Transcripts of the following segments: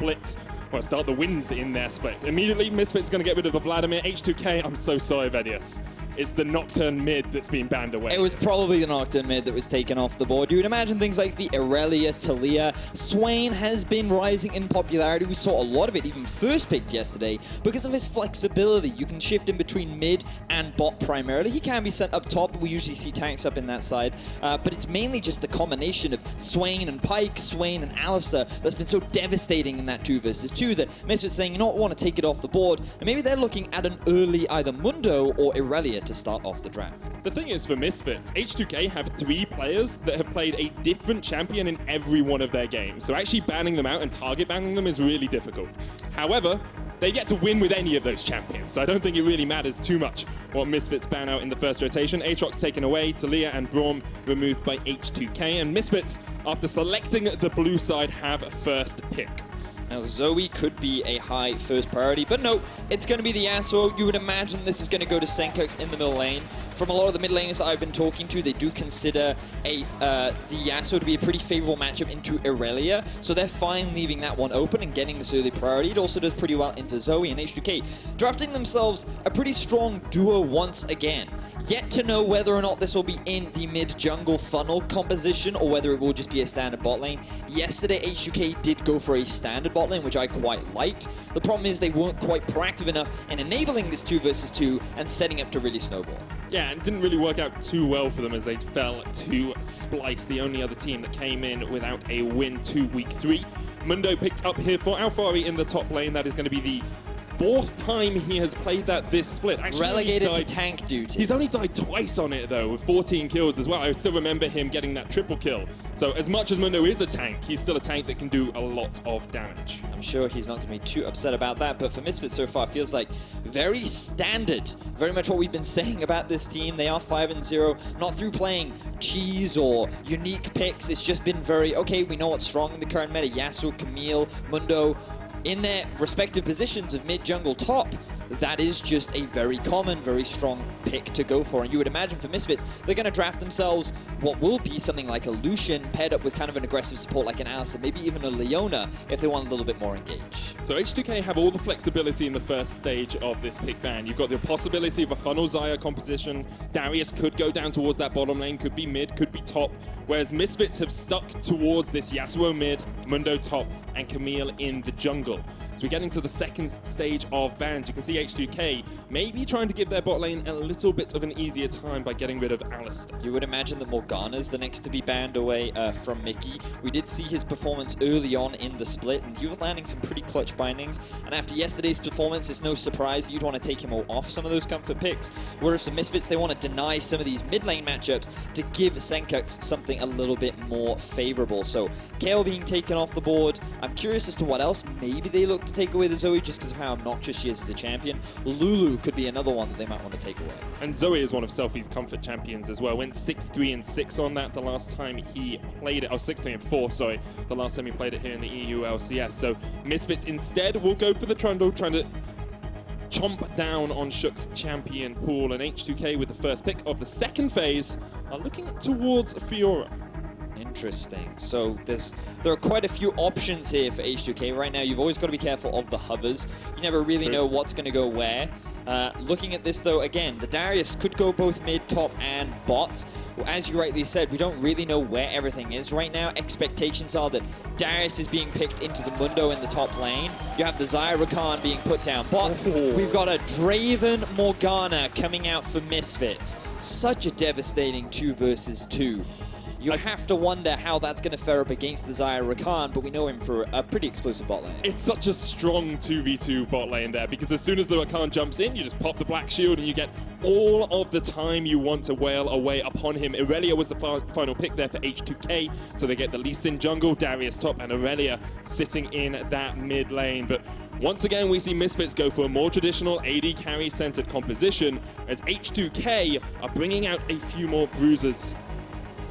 split, well, start the wins in their split. Immediately, Misfits going to get rid of the Vladimir. H2K, I'm so sorry, Vedius. It's the Nocturne mid that's been banned away. It was probably the Nocturne mid that was taken off the board. You would imagine things like the Irelia, Talia. Swain has been rising in popularity. We saw a lot of it even first picked yesterday because of his flexibility. You can shift in between mid and bot primarily. He can be sent up top. We usually see tanks up in that side. But it's mainly just the combination of Swain and Pyke, Swain and Alistar that's been so devastating in that 2 versus 2 that Misfits saying, you don't want to take it off the board. And maybe they're looking at an early either Mundo or Irelia to start off the draft. The thing is, for Misfits, H2K have 3 players that have played a different champion in every one of their games. So actually banning them out and target banning them is really difficult. However, they get to win with any of those champions, so I don't think it really matters too much what Misfits ban out in the first rotation. Aatrox taken away, Talia and Braum removed by H2K, and Misfits, after selecting the blue side, have first pick. Now, Zoe could be a high first priority, but no, it's going to be the Yasuo. You would imagine this is going to go to Sencux in the middle lane. From a lot of the mid laners that I've been talking to, they do consider the Yasuo to be a pretty favorable matchup into Irelia, so they're fine leaving that one open and getting this early priority. It also does pretty well into Zoe and H2K, drafting themselves a pretty strong duo once again. Yet to know whether or not this will be in the mid-jungle funnel composition or whether it will just be a standard bot lane. Yesterday, H2K did go for a standard bot lane, which I quite liked. The problem is they weren't quite proactive enough in enabling this 2 versus 2 and setting up to really snowball. Yeah, and it didn't really work out too well for them as they fell to Splice, the only other team that came in without a win to week 3. Mundo picked up here for Alphari in the top lane. That is going to be the 4th time he has played that this split. Actually, relegated to tank duty. He's only died twice on it though, with 14 kills as well. I still remember him getting that triple kill. So as much as Mundo is a tank, he's still a tank that can do a lot of damage. I'm sure he's not going to be too upset about that, but for Misfits so far, feels like very standard. Very much what we've been saying about this team. They are 5-0, not through playing cheese or unique picks. It's just been very, okay, we know what's strong in the current meta. Yasuo, Camille, Mundo, in their respective positions of mid-jungle top, that is just a very common, very strong pick to go for. And you would imagine for Misfits, they're going to draft themselves what will be something like a Lucian paired up with kind of an aggressive support like an Alistar, maybe even a Leona if they want a little bit more engaged. So H2K have all the flexibility in the first stage of this pick ban. You've got the possibility of a funnel Xayah composition. Darius could go down towards that bottom lane, could be mid, could be top, whereas Misfits have stuck towards this Yasuo mid, Mundo top, and Camille in the jungle. So we're getting to the second stage of bans. You can see H2K maybe trying to give their bot lane a little bit of an easier time by getting rid of Alistar. You would imagine that Morgana's the next to be banned away from Mikyx. We did see his performance early on in the split, and he was landing some pretty clutch bindings. And after yesterday's performance, it's no surprise you'd want to take him off some of those comfort picks. Whereas for Misfits, they want to deny some of these mid lane matchups to give Sencux something a little bit more favorable. So Kale being taken off the board. I'm curious as to what else. Maybe they look to take away the Zoe just because of how obnoxious she is as a champion. Lulu could be another one that they might want to take away. And Zoe is one of Selfie's comfort champions as well. Went 6-3-6 on that the last time he played it. Oh, 6-3-4, sorry. The last time he played it here in the EU LCS. So Misfits instead will go for the Trundle, trying to chomp down on Shook's champion pool. And H2K with the first pick of the second phase are looking towards Fiora. Interesting. So there are quite a few options here for H2K. Right now, you've always got to be careful of the hovers. You never really know what's going to go where. Looking at this, though, again, the Darius could go both mid, top, and bot. As you rightly said, we don't really know where everything is right now. Expectations are that Darius is being picked into the Mundo in the top lane. You have the Xayah Rakan being put down bot. We've got a Draven Morgana coming out for Misfits. Such a devastating 2 versus 2. You have to wonder how that's going to fare up against the Xayah Rakan, but we know him for a pretty explosive bot lane. It's such a strong 2v2 bot lane there, because as soon as the Rakan jumps in, you just pop the black shield and you get all of the time you want to wail away upon him. Irelia was the final pick there for H2K, so they get the Lee Sin jungle, Darius top, and Irelia sitting in that mid lane. But once again, we see Misfits go for a more traditional AD carry-centered composition, as H2K are bringing out a few more bruisers.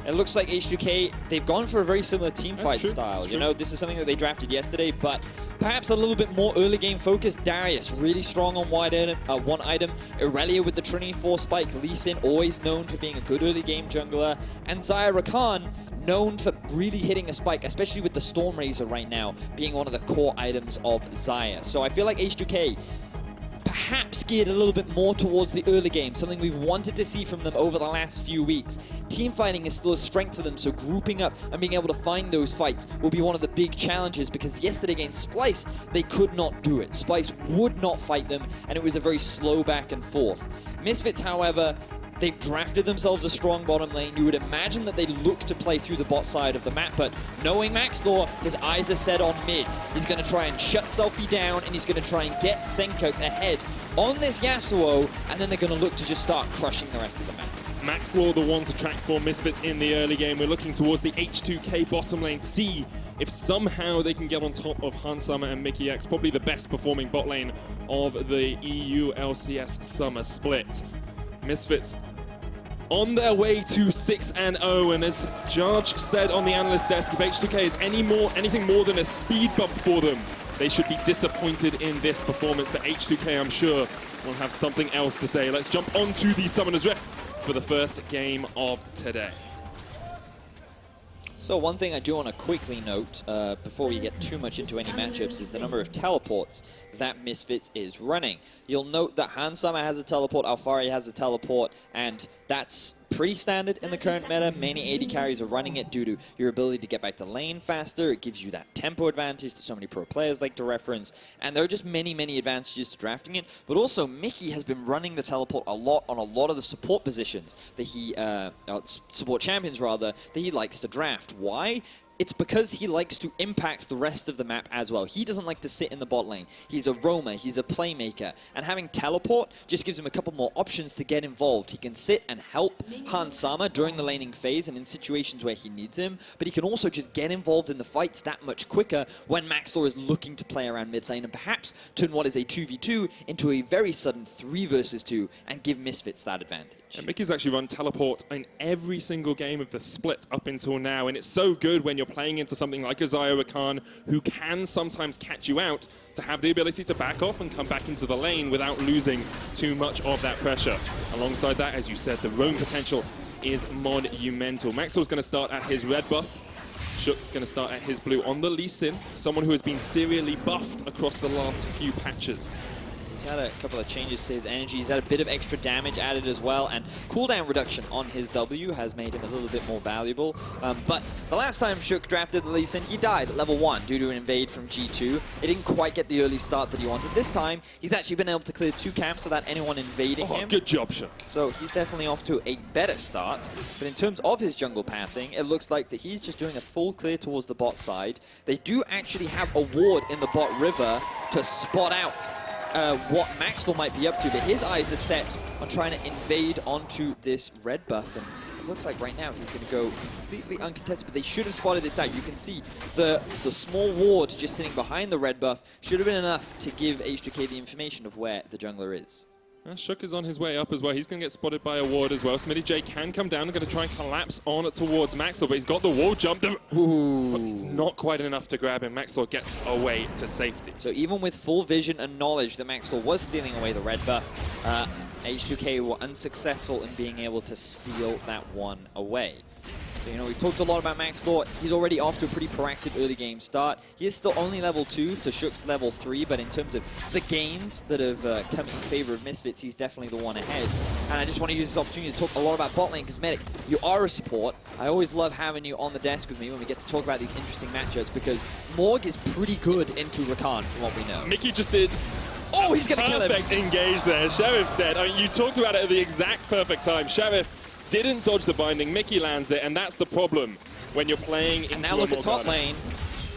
It looks like H2K, they've gone for a very similar teamfight style. You know, this is something that they drafted yesterday, but perhaps a little bit more early game focused. Darius, really strong on one item. Irelia with the Trinity 4 spike. Lee Sin, always known for being a good early game jungler. And Xayah Rakan, known for really hitting a spike, especially with the Storm Razor right now being one of the core items of Xayah. So I feel like H2K perhaps geared a little bit more towards the early game, something we've wanted to see from them over the last few weeks. Team fighting is still a strength for them, so grouping up and being able to find those fights will be one of the big challenges, because yesterday against Splyce, they could not do it. Splyce would not fight them, and it was a very slow back and forth. Misfits, however, they've drafted themselves a strong bottom lane. You would imagine that they look to play through the bot side of the map, but knowing Maxlore, his eyes are set on mid. He's going to try and shut Selfie down, and he's going to try and get Sencux ahead on this Yasuo, and then they're going to look to just start crushing the rest of the map. Maxlore, the one to track for Misfits in the early game. We're looking towards the H2K bottom lane. See if somehow they can get on top of Hansama and Mikyx, probably the best performing bot lane of the EU LCS summer split. Misfits on their way to 6-0, and as Judge said on the analyst desk, if H2K is anything more than a speed bump for them, they should be disappointed in this performance. But H2K, I'm sure, will have something else to say. Let's jump onto the Summoner's Rift for the first game of today. So one thing I do want to quickly note before we get too much into any matchups is the number of teleports that Misfits is running. You'll note that Hansama has a teleport, Alphari has a teleport, and that's pretty standard in the current meta. Many AD carries are running it due to your ability to get back to lane faster. It gives you that tempo advantage that so many pro players like to reference. And there are just many, many advantages to drafting it. But also, Mikyx has been running the teleport a lot on a lot of the support positions that he, support champions rather, that he likes to draft. Why? It's because he likes to impact the rest of the map as well. He doesn't like to sit in the bot lane. He's a roamer, he's a playmaker, and having teleport just gives him a couple more options to get involved. He can sit and help Hansama during the laning phase and in situations where he needs him, but he can also just get involved in the fights that much quicker when Maxlore is looking to play around mid lane and perhaps turn what is a 2v2 into a very sudden 3 versus 2 and give Misfits that advantage. And Mikyx actually run teleport in every single game of the split up until now, and it's so good when you're playing into something like a Xayah Rakan, who can sometimes catch you out, to have the ability to back off and come back into the lane without losing too much of that pressure. Alongside that, as you said, the roam potential is monumental. Maxlore's going to start at his red buff. Shook's going to start at his blue on the Lee Sin, someone who has been serially buffed across the last few patches. He's had a couple of changes to his energy. He's had a bit of extra damage added as well, and cooldown reduction on his W has made him a little bit more valuable. But the last time Shook drafted the Lee Sin, he died at level 1 due to an invade from G2. It didn't quite get the early start that he wanted. This time, he's actually been able to clear 2 camps without anyone invading him. Good job, Shook. So he's definitely off to a better start. But in terms of his jungle pathing, it looks like that he's just doing a full clear towards the bot side. They do actually have a ward in the bot river to spot out what Maxlore might be up to, but his eyes are set on trying to invade onto this red buff, and it looks like right now he's going to go completely uncontested, but they should have spotted this out. You can see the small ward just sitting behind the red buff should have been enough to give H2K the information of where the jungler is. Shook is on his way up as well. He's going to get spotted by a ward as well. Smittyj can come down and going to try and collapse on towards Maxlore, but he's got the wall jump. Ooh. But it's not quite enough to grab him. Maxlore gets away to safety. So even with full vision and knowledge that Maxlore was stealing away the red buff, H2K were unsuccessful in being able to steal that one away. So, you know, we've talked a lot about Maxlore. He's already off to a pretty proactive early game start. He is still only level 2 to Shook's level 3, but in terms of the gains that have come in favor of Misfits, he's definitely the one ahead. And I just want to use this opportunity to talk a lot about bot lane, because Medic, you are a support. I always love having you on the desk with me when we get to talk about these interesting matchups, because Morg is pretty good into Rakan, from what we know. Mickey just did... Oh, he's going to kill him! Perfect engage there. Sheriff's dead. I mean, you talked about it at the exact perfect time. Sheriff didn't dodge the binding, Mickey lands it, and that's the problem when you're playing into a Morgana. And now look at top lane.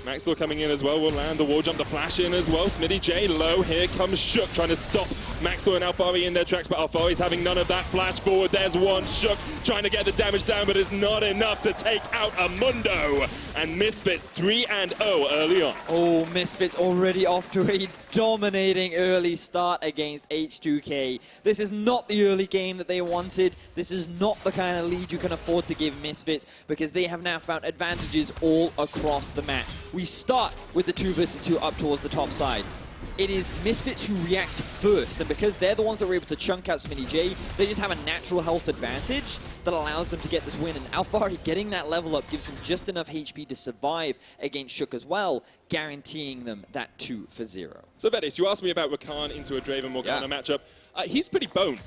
Maxlore coming in as well, will land the wall jump, the flash in as well. Smittyj low, here comes Shook trying to stop Maxlore and Alphari in their tracks, but Alphari's having none of that. Flash forward, there's one. Shook trying to get the damage down, but it's not enough to take out a Mundo. And Misfits 3-0 early on. Oh, Misfits already off to a dominating early start against H2K. This is not the early game that they wanted. This is not the kind of lead you can afford to give Misfits, because they have now found advantages all across the map. We start with the 2 versus 2 up towards the top side. It is Misfits who react first, and because they're the ones that were able to chunk out Smittyj, they just have a natural health advantage. that allows them to get this win. And Alphari getting that level up gives him just enough HP to survive against Shook as well, guaranteeing them that 2-0. So Vedius, you asked me about Rakan into a Draven Morgana matchup. He's pretty boned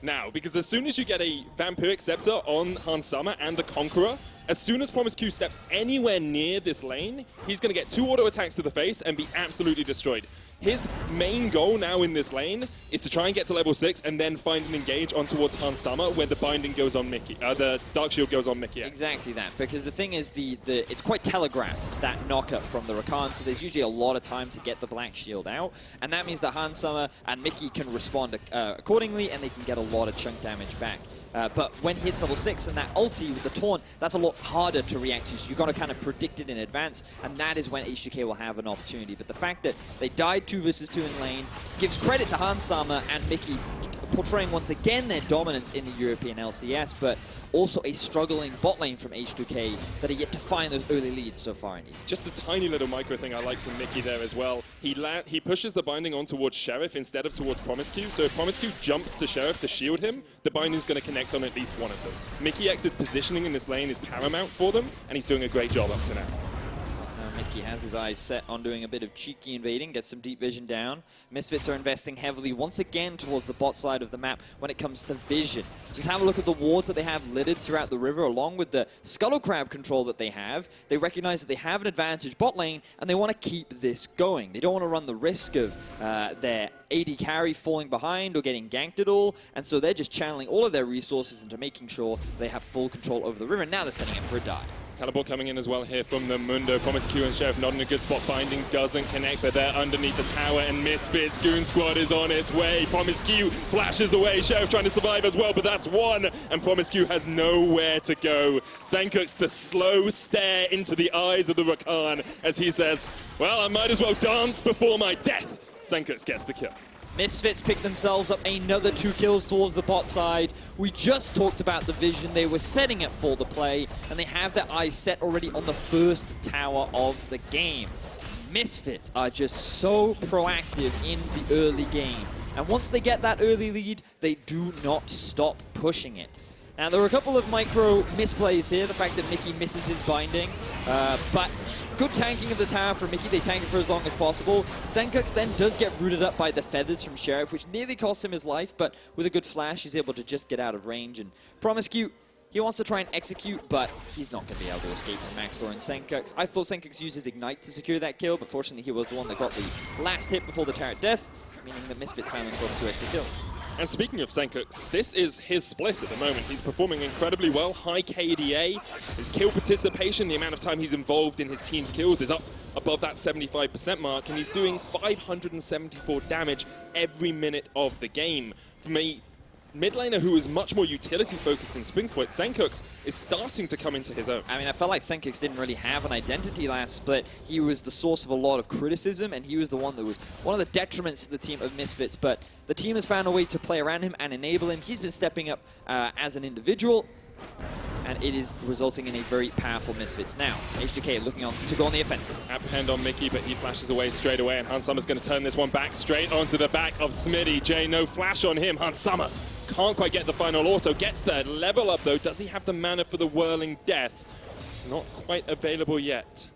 now, because as soon as you get a Vampiric Scepter on Hans Sama and the Conqueror, as soon as Promisq steps anywhere near this lane, he's going to get 2 auto attacks to the face and be absolutely destroyed. His main goal now in this lane is to try and get to level 6 and then find an engage on towards Hans Sama where the binding goes on the Dark Shield goes on Mikyx. Exactly that, because the thing is, it's quite telegraphed, that knockup from the Rakan, so there's usually a lot of time to get the Black Shield out, and that means that Hans Sama and Mikyx can respond accordingly, and they can get a lot of chunk damage back. But when he hits level 6 and that ulti with the taunt, that's a lot harder to react to, so you've got to kind of predict it in advance, and that is when H2K will have an opportunity. But the fact that they died 2 versus 2 in lane gives credit to Hans Sama and Mikyx portraying once again their dominance in the European LCS, but also a struggling bot lane from H2K that are yet to find those early leads so far in. Just a tiny little micro thing I like from Mikyx there as well. He pushes the binding on towards Sheriff instead of towards Promisq. So if Promisq jumps to Sheriff to shield him, the binding's going to connect on at least one of them. Mikyx's positioning in this lane is paramount for them, and he's doing a great job up to now. Mikyx has his eyes set on doing a bit of cheeky invading, gets some deep vision down. Misfits are investing heavily once again towards the bot side of the map when it comes to vision. Just have a look at the wards that they have littered throughout the river, along with the Scuttle Crab control that they have. They recognize that they have an advantage bot lane, and they want to keep this going. They don't want to run the risk of their AD carry falling behind or getting ganked at all, and so they're just channeling all of their resources into making sure they have full control over the river, and now they're setting up for a dive. Teleport coming in as well here from the Mundo. Promisq and Sheriff not in a good spot. Binding doesn't connect, but they're underneath the tower, and Misfits Goon Squad is on its way. Promisq flashes away. Sheriff trying to survive as well, but that's one, and Promisq has nowhere to go. Sencux, the slow stare into the eyes of the Rakan as he says, well, I might as well dance before my death. Sencux gets the kill. Misfits pick themselves up another 2 kills towards the bot side. We just talked about the vision. They were setting it for the play, and they have their eyes set already on the first tower of the game. Misfits are just so proactive in the early game. And once they get that early lead, they do not stop pushing it. Now, there are a couple of micro misplays here. The fact that Mikyx misses his binding, but good tanking of the tower from Mikyx. They tank it for as long as possible. Sencux then does get rooted up by the feathers from Sheriff, which nearly costs him his life, but with a good flash, he's able to just get out of range. And Promisq, he wants to try and execute, but he's not going to be able to escape from Maxlore and Sencux. I thought Sencux used his Ignite to secure that kill, but fortunately he was the one that got the last hit before the turret death, meaning that Misfits found themselves 2 extra kills. And speaking of Sencux, this is his split at the moment. He's performing incredibly well, high KDA. His kill participation, the amount of time he's involved in his team's kills is up above that 75% mark, and he's doing 574 damage every minute of the game. From a mid laner who is much more utility focused in Spring Split, Sencux is starting to come into his own. I mean, I felt like Sencux didn't really have an identity last split. He was the source of a lot of criticism, and he was the one that was one of the detriments to the team of Misfits, but the team has found a way to play around him and enable him. He's been stepping up as an individual, and it is resulting in a very powerful Misfits. Now, H2K looking on to go on the offensive. Apprehend on Mikyx, but he flashes away straight away, and Hans Sama's going to turn this one back straight onto the back of Smittyj. No flash on him. Hans Sama can't quite get the final auto. Gets there. Level up, though. Does he have the mana for the Whirling Death? Not quite available yet.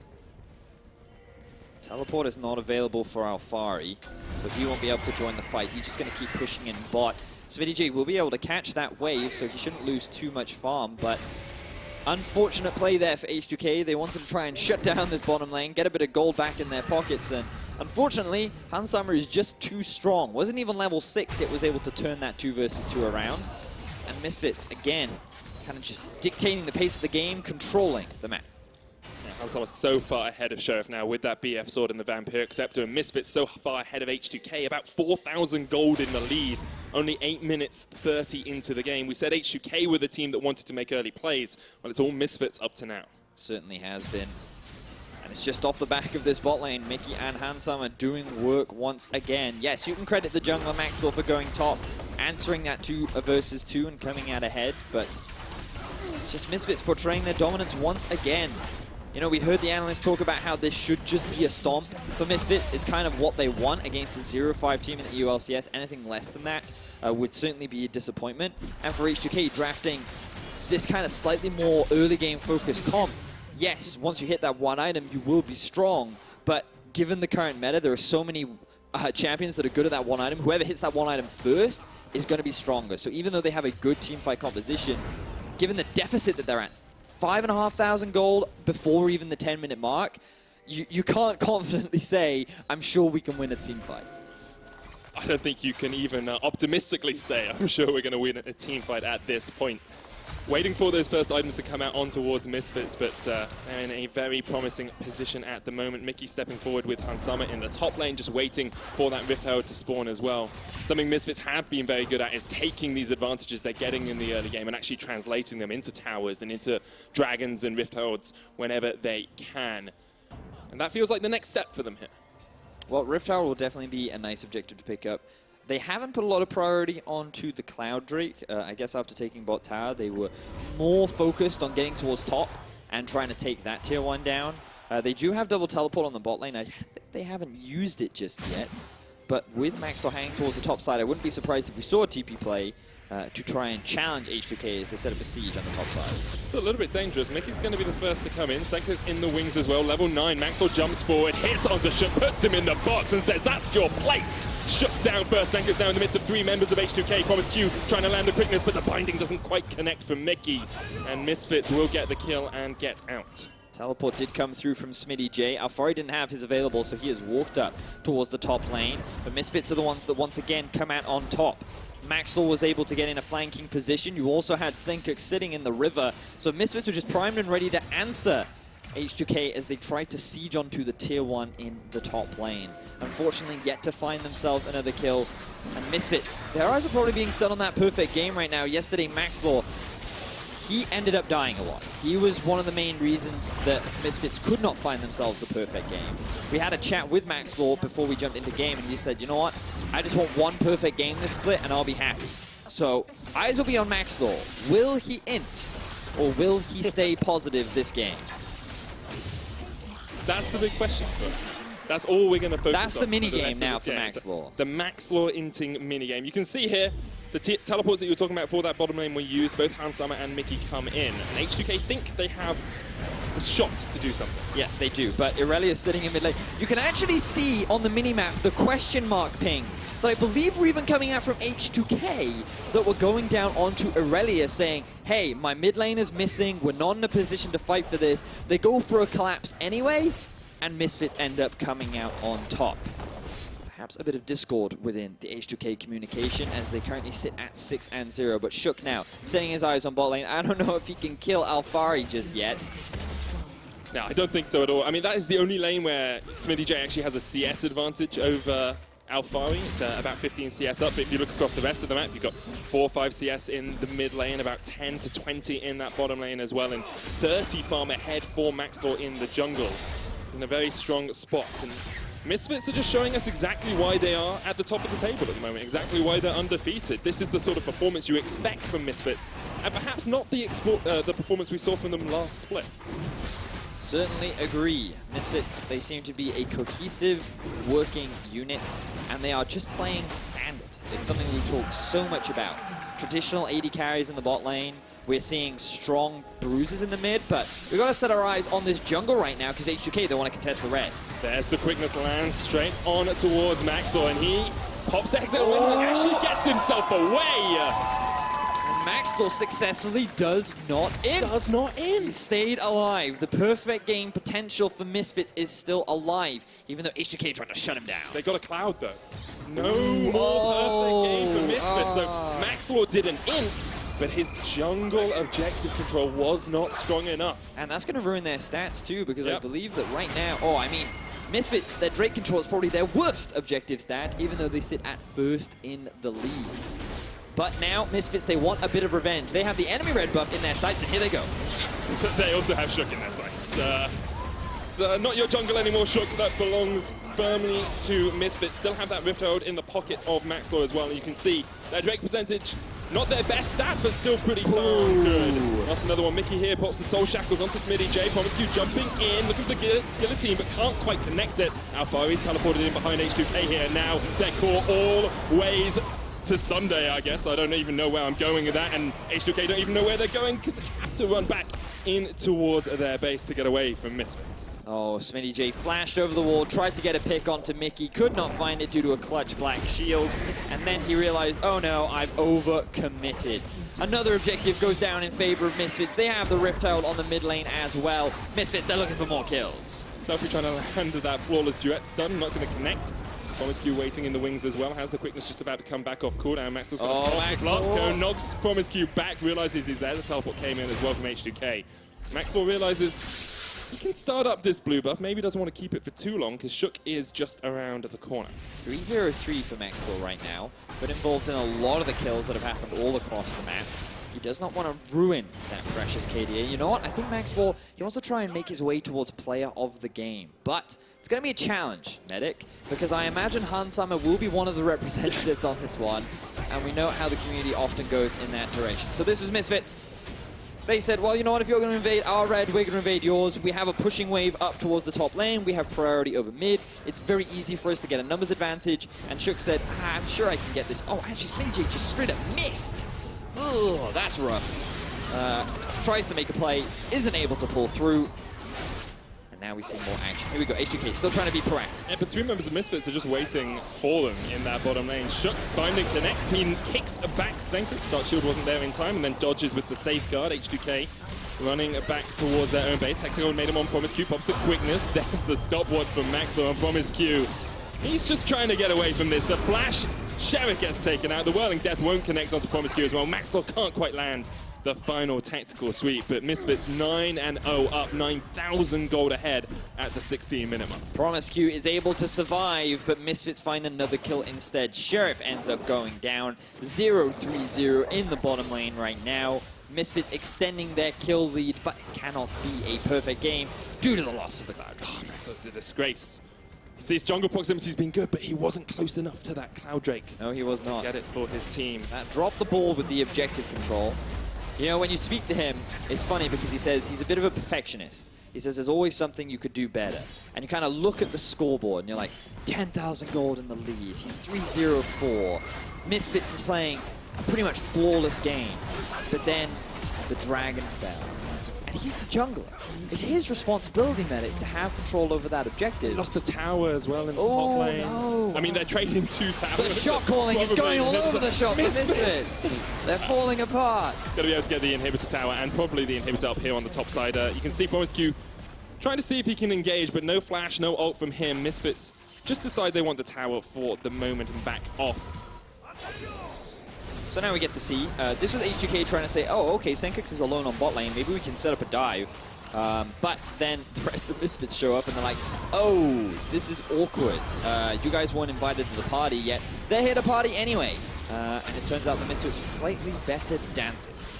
Teleport is not available for Alphari, so he won't be able to join the fight. He's just going to keep pushing in bot. Smittyj will be able to catch that wave, so he shouldn't lose too much farm, but unfortunate play there for H2K. They wanted to try and shut down this bottom lane, get a bit of gold back in their pockets, and unfortunately, Hans Sama is just too strong. Wasn't even level 6, it was able to turn that 2 versus 2 around. And Misfits, again, kind of just dictating the pace of the game, controlling the map. Hans Sama so far ahead of Sheriff now with that BF sword and the Vampiric Scepter, and Misfits so far ahead of H2K, about 4,000 gold in the lead, only 8 minutes 30 into the game. We said H2K were the team that wanted to make early plays. Well, it's all Misfits up to now. It certainly has been. And it's just off the back of this bot lane. Mikyx and Hans Sama doing work once again. Yes, you can credit the jungler Maxlore for going top, answering that 2 versus 2 and coming out ahead, but it's just Misfits portraying their dominance once again. You know, we heard the analysts talk about how this should just be a stomp for Misfits. It's kind of what they want against a 0-5 team in the ULCS. Anything less than that would certainly be a disappointment. And for H2K, drafting this kind of slightly more early game focused comp, yes, once you hit that one item, you will be strong. But given the current meta, there are so many champions that are good at that one item. Whoever hits that one item first is going to be stronger. So even though they have a good teamfight composition, given the deficit that they're at, 5,500 gold before even the 10-minute mark, you can't confidently say, I'm sure we can win a teamfight. I don't think you can even optimistically say, I'm sure we're going to win a teamfight at this point. Waiting for those first items to come out on towards Misfits, but they're in a very promising position at the moment. Mikyx stepping forward with Hansama in the top lane, just waiting for that Rift Herald to spawn as well. Something Misfits have been very good at is taking these advantages they're getting in the early game and actually translating them into towers and into dragons and Rift Heralds whenever they can. And that feels like the next step for them here. Well, Rift Tower will definitely be a nice objective to pick up. They haven't put a lot of priority onto the Cloud Drake. I guess after taking bot tower, they were more focused on getting towards top and trying to take that tier 1 down. They do have double teleport on the bot lane. I think they haven't used it just yet. But with Maxlore hanging towards the top side, I wouldn't be surprised if we saw a TP play to try and challenge H2K as they set up a siege on the top side. This is a little bit dangerous. Mikyx going to be the first to come in. Sencux in the wings as well. Level 9. Maxlore jumps forward, hits onto Shook, puts him in the box and says, that's your place. Shook down first. Sencux now in the midst of 3 members of H2K. Promisq trying to land the quickness, but the binding doesn't quite connect from Mikyx. And Misfits will get the kill and get out. Teleport did come through from Smittyj. Alphari didn't have his available, so he has walked up towards the top lane. But Misfits are the ones that once again come out on top. Maxlore was able to get in a flanking position. You also had Sencux sitting in the river. So Misfits were just primed and ready to answer H2K as they tried to siege onto the tier 1 in the top lane. Unfortunately, yet to find themselves another kill. And Misfits, their eyes are probably being set on that perfect game right now. Yesterday, Maxlore, he ended up dying a lot. He was one of the main reasons that Misfits could not find themselves the perfect game. We had a chat with Maxlore before we jumped into game, and he said, you know what? I just want one perfect game this split, and I'll be happy. So, eyes will be on Maxlore. Will he int, or will he stay positive this game? That's the big question first. That's all we're going to focus on. That's the mini-game now for Maxlore. The Maxlore inting mini-game. You can see here, the teleports that you were talking about for that bottom lane were used. Both Hansama and Mikyx come in. And H2K think they have a shot to do something. Yes, they do. But Irelia is sitting in mid lane. You can actually see on the mini-map the question mark pings that I believe were even coming out from H2K that were going down onto Irelia saying, hey, my mid lane is missing. We're not in a position to fight for this. They go for a collapse anyway, and Misfits end up coming out on top. Perhaps a bit of discord within the H2K communication as they currently sit at 6-0. But Shook now, setting his eyes on bot lane. I don't know if he can kill Alphari just yet. No, I don't think so at all. I mean, that is the only lane where Smittyj actually has a CS advantage over Alphari. It's about 15 CS up, but if you look across the rest of the map, you've got 4 or 5 CS in the mid lane, about 10 to 20 in that bottom lane as well, and 30 farm ahead for Maxlore in the jungle. In a very strong spot. And Misfits are just showing us exactly why they are at the top of the table at the moment, exactly why they're undefeated. This is the sort of performance you expect from Misfits, and perhaps not the performance we saw from them last split. Certainly agree. Misfits, they seem to be a cohesive, working unit, and they are just playing standard. It's something we talk so much about. Traditional AD carries in the bot lane. We're seeing strong bruises in the mid, but we've got to set our eyes on this jungle right now because H2K, they want to contest the red. There's the quickness, lands straight on towards Maxlore, and he pops exit and actually gets himself away. And Maxlore successfully does not end. He stayed alive. The perfect game potential for Misfits is still alive, even though H2K tried to shut him down. They got a cloud, though. No more perfect game for Misfits. So Maxlore did an int, but his jungle objective control was not strong enough. And that's going to ruin their stats too, because I believe that right now, Misfits, their Drake control is probably their worst objective stat, even though they sit at first in the league. But now, Misfits, they want a bit of revenge. They have the enemy red buff in their sights, and here they go. They also have Shook in their sights. It's not your jungle anymore, Shook. That belongs firmly to Misfits. Still have that Rift Herald in the pocket of Maxlore as well. And you can see that Drake percentage, not their best stat, but still pretty darn good. That's another one. Mikyx here pops the Soul Shackles onto Smittyj. Promisq jumping in, looking for the guillotine, but can't quite connect it. Alphari teleported in behind H2K here. Now their core always to Sunday, I guess. I don't even know where I'm going with that, and H2K don't even know where they're going because they have to run back in towards their base to get away from Misfits. Oh, Smittyj flashed over the wall, tried to get a pick onto Mikyx, could not find it due to a clutch black shield, and then he realized, oh no, I've over-committed. Another objective goes down in favor of Misfits. They have the Rift Herald on the mid lane as well. Misfits, they're looking for more kills. Selfie trying to land that flawless duet stun, not going to connect. Promisq waiting in the wings as well. Has the quickness just about to come back off cooldown. Maxlore's got a blast go, knocks Promisq back, realizes he's there. The teleport came in as well from H2K. Maxlore realizes he can start up this blue buff. Maybe doesn't want to keep it for too long because Shook is just around the corner. 3-0-3 for Maxlore right now, but involved in a lot of the kills that have happened all across the map. He does not want to ruin that precious KDA. You know what? I think Maxlore, he wants to try and make his way towards player of the game. But it's going to be a challenge, Medic, because I imagine Hansama will be one of the representatives on this one, and we know how the community often goes in that direction. So this was Misfits. They said, well, you know what, if you're going to invade our red, we're going to invade yours. We have a pushing wave up towards the top lane. We have priority over mid. It's very easy for us to get a numbers advantage. And Shook said, I'm sure I can get this. Oh, actually, Smittyj just straight up missed. Ugh, that's rough. Tries to make a play, isn't able to pull through. And now we see more action. Here we go, H2K still trying to be proactive. Yeah, but three members of Misfits are just waiting for them in that bottom lane. Shook finding the next team, kicks back Sencux. Dark Shield wasn't there in time, and then dodges with the safeguard. H2K running back towards their own base. Hexagon made him on Promisq, pops the quickness. There's the stopwatch from Maxlore on Promisq. He's just trying to get away from this. The flash, Sheriff gets taken out. The Whirling Death won't connect onto Promisq as well. Maxlore can't quite land the final tactical sweep, but Misfits 9-0 up, 9,000 gold ahead at the 16-minute mark. Promisq is able to survive, but Misfits find another kill instead. Sheriff ends up going down. 0-3-0 in the bottom lane right now. Misfits extending their kill lead, but it cannot be a perfect game due to the loss of the Cloud. Oh, Maxlore's a disgrace. His jungle proximity's been good, but he wasn't close enough to that Cloud Drake. No, he was not. Get it for his team. That dropped the ball with the objective control. You know, when you speak to him, it's funny because he says he's a bit of a perfectionist. He says there's always something you could do better. And you kind of look at the scoreboard and you're like, 10,000 gold in the lead. He's 3-0-4. Misfits is playing a pretty much flawless game. But then the dragon fell. And he's the jungler. It's his responsibility, Medic, to have control over that objective. He lost the tower as well in the top lane. No. I mean, they're trading 2 towers. The shot calling is going all over the shop. Misfits. They're falling apart. Got to be able to get the inhibitor tower and probably the inhibitor up here on the top side. You can see Promisq trying to see if he can engage, but no flash, no ult from him. Misfits just decide they want the tower for the moment and back off. So now we get to see, this was H2K trying to say, oh, okay, Sencux is alone on bot lane. Maybe we can set up a dive. But then the rest of Misfits show up and they're like, oh, this is awkward. You guys weren't invited to the party yet. They're here to party anyway. And it turns out the Misfits were slightly better dancers.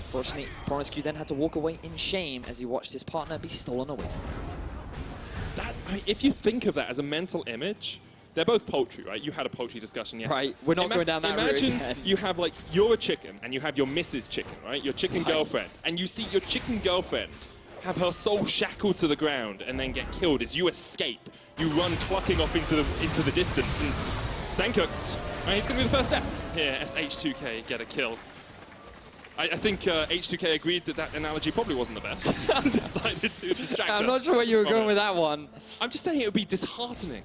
Fortunately, Promisq then had to walk away in shame as he watched his partner be stolen away from him. I mean, if you think of that as a mental image, they're both poultry, right? You had a poultry discussion yesterday. Right, we're not going down that route again. Imagine you have, like, you're a chicken and you have your Mrs. Chicken, right? Your chicken girlfriend. And you see your chicken girlfriend have her soul shackled to the ground and then get killed as you escape. You run clucking off into the distance. And Sencux, right, he's going to be the first death here as H2K get a kill. I think H2K agreed that that analogy probably wasn't the best and decided to distract us. I'm not sure where you were going with that one. I'm just saying it would be disheartening.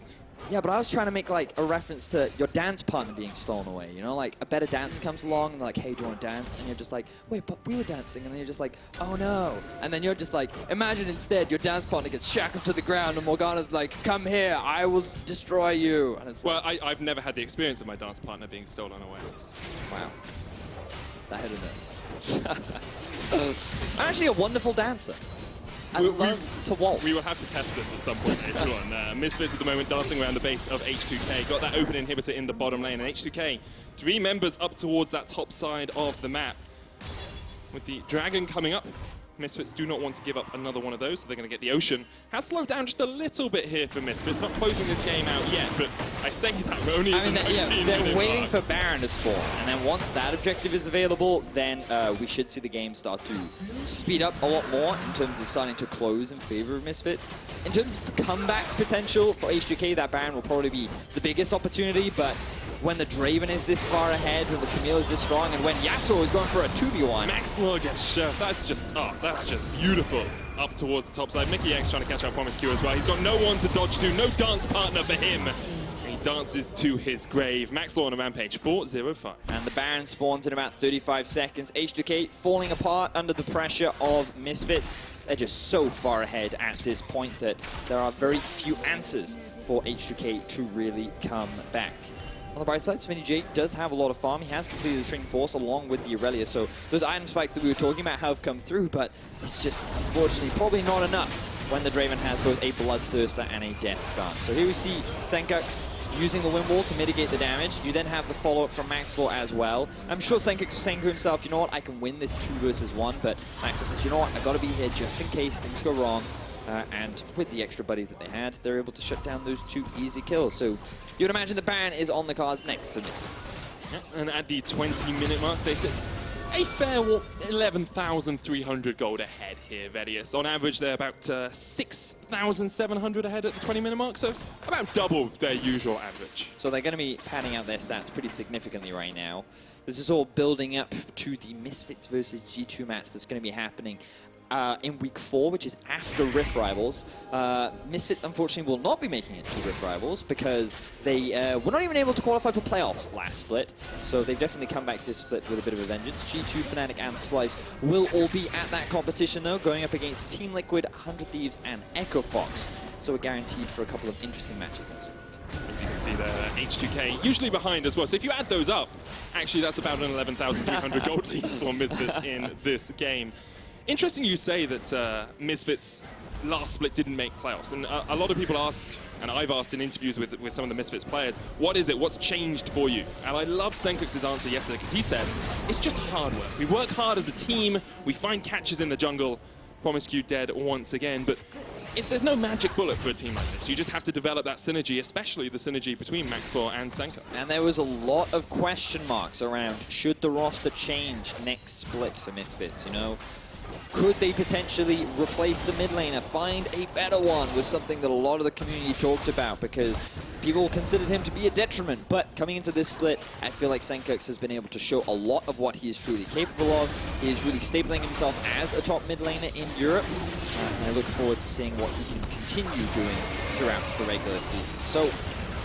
Yeah, but I was trying to make like a reference to your dance partner being stolen away. You know, like a better dancer comes along and they're like, hey, do you want to dance? And you're just like, wait, but we were dancing. And then you're just like, oh no. And then you're just like, imagine instead your dance partner gets shackled to the ground and Morgana's like, come here, I will destroy you. And it's well, I've never had the experience of my dance partner being stolen away. Wow. That hit a nerve. I'm actually a wonderful dancer. I love to waltz. We will have to test this at some point later on. Misfits at the moment dancing around the base of H2K. Got that open inhibitor in the bottom lane. And H2K, 3 members up towards that top side of the map. With the dragon coming up, Misfits do not want to give up another one of those, so they're going to get the Ocean. Has slowed down just a little bit here for Misfits. Not closing this game out yet, but I say that we're only in the 19-minute they're waiting mark. for Baron to spawn, and then once that objective is available, then we should see the game start to speed up a lot more in terms of starting to close in favor of Misfits. In terms of comeback potential for H2K, that Baron will probably be the biggest opportunity, but when the Draven is this far ahead, when the Camille is this strong, and when Yasuo is going for a 2v1. Maxlore gets shoved. That's just beautiful. Up towards the top side. Mikyx trying to catch up Promisq as well. He's got no one to dodge to, no dance partner for him. He dances to his grave. Maxlore on a rampage, 4-0-5. And the Baron spawns in about 35 seconds. H2K falling apart under the pressure of Misfits. They're just so far ahead at this point that there are very few answers for H2K to really come back. On the bright side, Smittyj does have a lot of farm. He has completed the String Force along with the Irelia, so those item spikes that we were talking about have come through, but it's just, unfortunately, probably not enough when the Draven has both a Bloodthirster and a Death Star. So here we see Sencux using the wind wall to mitigate the damage. You then have the follow-up from Maxlore as well. I'm sure Sencux was saying to himself, you know what, I can win this 2 versus 1, but Maxlore says, you know what, I gotta be here just in case things go wrong. And with the extra buddies that they had, they're able to shut down those 2 easy kills. So you would imagine the Baron is on the cards next to Misfits. Yep. And at the 20-minute mark, they sit a fair 11,300 gold ahead here, Vedius. On average, they're about 6,700 ahead at the 20-minute mark, so about double their usual average. So they're going to be padding out their stats pretty significantly right now. This is all building up to the Misfits versus G2 match that's going to be happening in week 4, which is after Rift Rivals. Misfits, unfortunately, will not be making it to Rift Rivals because they were not even able to qualify for playoffs last split. So they've definitely come back this split with a bit of a vengeance. G2, Fnatic, and Splice will all be at that competition, though, going up against Team Liquid, 100 Thieves, and Echo Fox. So we're guaranteed for a couple of interesting matches next week. As you can see there, H2K usually behind as well. So if you add those up, actually that's about an 11,300 gold lead for Misfits in this game. Interesting you say that Misfits last split didn't make playoffs. And a lot of people ask, and I've asked in interviews with some of the Misfits players, what is it? What's changed for you? And I love Sencux's answer yesterday because he said, it's just hard work. We work hard as a team. We find catches in the jungle. Promisq dead once again, but there's no magic bullet for a team like this. You just have to develop that synergy, especially the synergy between Maxlore and Sencux. And there was a lot of question marks around, should the roster change next split for Misfits, you know? Could they potentially replace the mid laner, find a better one, was something that a lot of the community talked about because people considered him to be a detriment. But coming into this split, I feel like Sencux has been able to show a lot of what he is truly capable of. He is really stapling himself as a top mid laner in Europe. And I look forward to seeing what he can continue doing throughout the regular season. So,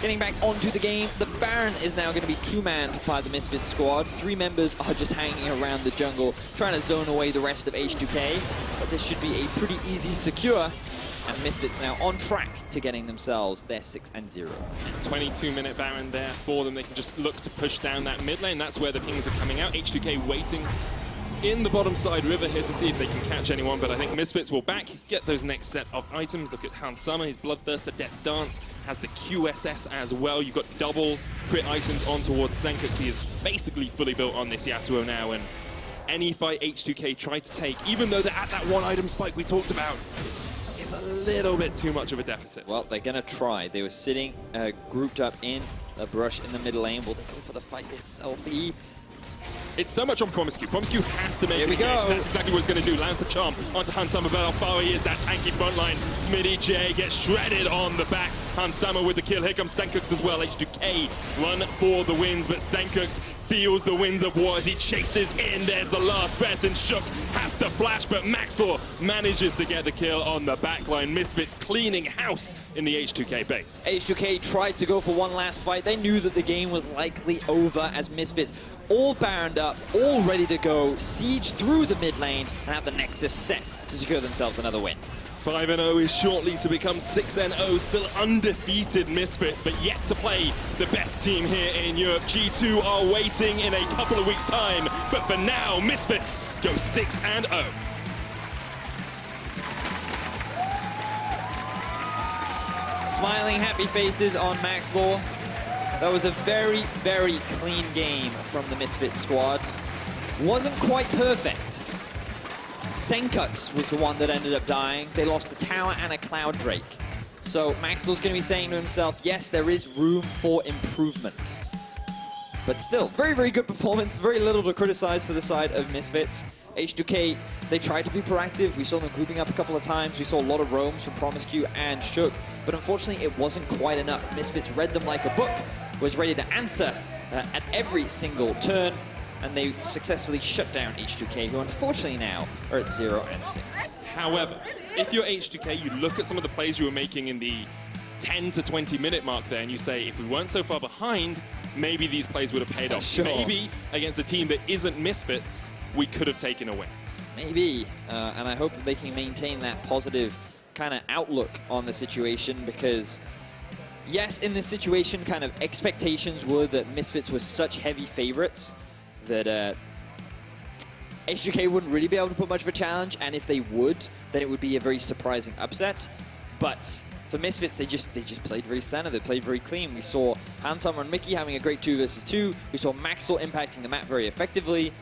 getting back onto the game, the Baron is now going to be 2-manned by the Misfits squad. 3 members are just hanging around the jungle, trying to zone away the rest of H2K. But this should be a pretty easy secure. And Misfits now on track to getting themselves their 6-0. 22-minute Baron there for them. They can just look to push down that mid lane. That's where the pings are coming out. H2K waiting in the bottom side river here to see if they can catch anyone, but I think Misfits will get those next set of items. Look at Hans Summer, his Bloodthirster, Death's Dance, has the QSS as well. You've got double crit items on towards Sencux. He is basically fully built on this Yasuo now, and any fight H2K tried to take, even though they're at that 1 item spike we talked about, is a little bit too much of a deficit. Well, they're going to try. They were sitting grouped up in a brush in the middle lane. Will they go for the fight with Selfie? It's so much on Promisq. Promisq has to make it. That's exactly what it's going to do. Lands the charm onto Hans Summer, but Alphari is that tanky front line. Smittyj gets shredded on the back. Hans Summer with the kill. Here comes Sencux as well. H2K run for the wins, but Sencux feels the winds of war as he chases in. There's the last breath, and Shook has to flash, but Maxlore manages to get the kill on the backline. Misfits cleaning house in the H2K base. H2K tried to go for one last fight. They knew that the game was likely over as Misfits all baroned up, all ready to go, siege through the mid lane, and have the Nexus set to secure themselves another win. 5-0 is shortly to become 6-0, still undefeated Misfits, but yet to play the best team here in Europe. G2 are waiting in a couple of weeks' time, but for now, Misfits go 6-0. Smiling, happy faces on Maxlore. That was a very, very clean game from the Misfits squad. Wasn't quite perfect. Sencux was the one that ended up dying. They lost a tower and a Cloud Drake. So Maxlore's going to be saying to himself, yes, there is room for improvement. But still, very, very good performance. Very little to criticize for the side of Misfits. H2K, they tried to be proactive. We saw them grouping up a couple of times. We saw a lot of roams from Promisq and Shook. But unfortunately, it wasn't quite enough. Misfits read them like a book was ready to answer at every single turn, and they successfully shut down H2K, who unfortunately now are at 0-6. However, if you're H2K, you look at some of the plays you were making in the 10 to 20 minute mark there, and you say, if we weren't so far behind, maybe these plays would have paid off. Sure. Maybe against a team that isn't Misfits, we could have taken a win. Maybe, and I hope that they can maintain that positive kind of outlook on the situation, because yes, in this situation, kind of expectations were that Misfits were such heavy favorites that H2K wouldn't really be able to put much of a challenge, and if they would, then it would be a very surprising upset. But for Misfits, they just played very standard. They played very clean. We saw Handsummer and Mikyx having a great 2 versus 2. We saw Maxlore impacting the map very effectively.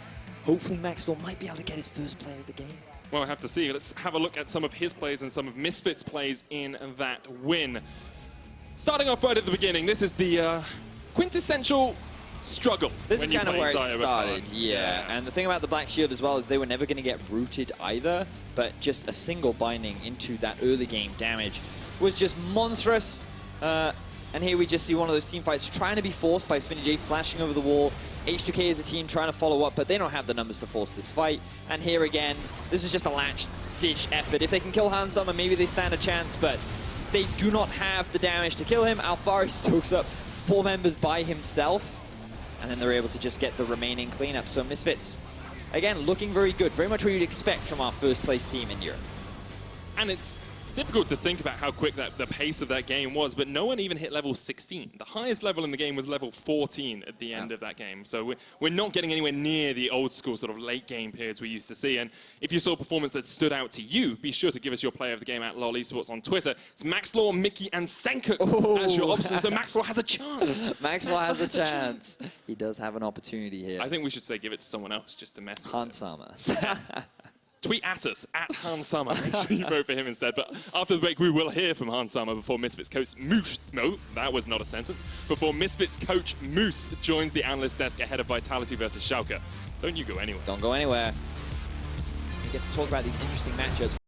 Hopefully Maxlore might be able to get his first play of the game. Well, we'll have to see. Let's have a look at some of his plays and some of Misfits' plays in that win. Starting off right at the beginning, this is the quintessential struggle. This is kind of where it Xayah started, Rakan. yeah. And the thing about the Black Shield as well is they were never going to get rooted either, but just a single binding into that early game damage was just monstrous. And here we just see one of those team fights trying to be forced by Smittyj flashing over the wall. H2K as a team trying to follow up, but they don't have the numbers to force this fight. And here again, this is just a last-ditch effort. If they can kill Handsummer, maybe they stand a chance, but they do not have the damage to kill him. Alphari soaks up 4 members by himself, and then they're able to just get the remaining cleanup. So Misfits, again, looking very good. Very much what you'd expect from our first-place team in Europe. And it's difficult to think about how quick the pace of that game was, but no one even hit level 16. The highest level in the game was level 14 at the end of that game. So we're not getting anywhere near the old school sort of late game periods we used to see. And if you saw a performance that stood out to you, be sure to give us your player of the game at LOL eSports on Twitter. It's Maxlore, Mikyx, and Sencux as your options. So Maxlore has a chance. Maxlore has a chance. He does have an opportunity here. I think we should say give it to someone else just to mess with Handsummer. Tweet at us, at Handsummer. Make sure you vote for him instead. But after the break, we will hear from Handsummer before Misfits coach Moose. No, that was not a sentence. Before Misfits coach Moose joins the analyst desk ahead of Vitality versus Schalke. Don't you go anywhere. Don't go anywhere. We get to talk about these interesting matchups.